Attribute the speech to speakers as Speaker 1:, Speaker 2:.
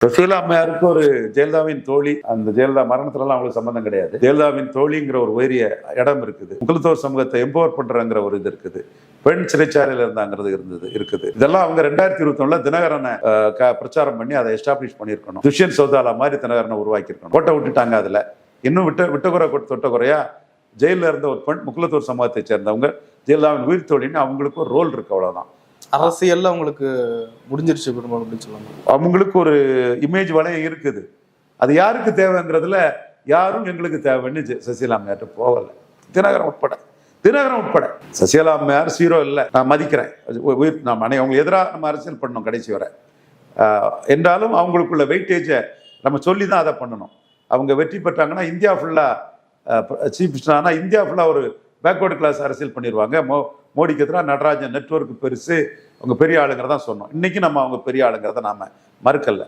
Speaker 1: சசிகலா அம்மையாருக்கு ஒரு ஜெயலலிதாவின் தோழி, அந்த ஜெயலலிதா மரணத்துலலாம் அவங்களுக்கு சம்பந்தம் கிடையாது. ஜெயலலிதாவின் தோழிங்கிற ஒரு உயரிய இடம் இருக்குது. முகலத்தோர் சமூகத்தை எம்பவர் பண்றங்கிற ஒரு இது இருக்குது. பெண் சிறைச்சாலையில் இருந்தாங்கிறது இருக்குது. இதெல்லாம் அவங்க 2021 தினகரனை பிரச்சாரம் பண்ணி அதை எஸ்டாப்ளிஷ் பண்ணியிருக்கணும். துஷ்யந்த் சௌதாலா மாதிரி தினகரனை உருவாக்கியிருக்கணும். கோட்டை விட்டுட்டாங்க. அதுல இன்னும் விட்ட குறையா ஜெயில இருந்த ஒரு பெண் முகலத்தோர் சமூகத்தை சேர்ந்தவங்க ஜெயலலிதாவின் உயிர் தோழின்னு அவங்களுக்கு ஒரு ரோல் இருக்கு. அவ்வளவுதான்.
Speaker 2: அரசியல்ல அவங்களுக்கு முடிஞ்சிருச்சு குடும்பம் அப்படின்னு சொல்லுவாங்க.
Speaker 1: அவங்களுக்கு ஒரு இமேஜ் வளையம் இருக்குது. அது யாருக்கு தேவைங்கிறதுல யாரும் எங்களுக்கு தேவைன்னு சசிகலா அம்மையார்ட்ட போகல. தினகரன் உட்பட சசிகலா அம்மையார் சீரோ இல்லை, நான் மதிக்கிறேன். நாம் அவங்க எதிராக நம்ம அரசியல் பண்ணணும் கடைசி வரை. என்றாலும் அவங்களுக்குள்ள வெயிட்டேஜை நம்ம சொல்லி தான் அதை பண்ணணும். அவங்க வெற்றி பெற்றாங்கன்னா இந்தியா ஃபுல்லா சீஃப் மினிஸ்டர், இந்தியா ஃபுல்லா ஒரு பேக்வர்டு கிளாஸ் அரசியல் பண்ணிடுவாங்க. மோடிக்கு எதிராக நடராஜன் நெட்வொர்க் பெருசு, அவங்க பெரிய ஆளுங்கிறதான் சொன்னோம். இன்னைக்கு நம்ம அவங்க பெரிய ஆளுங்கிறத நாம மறுக்கல.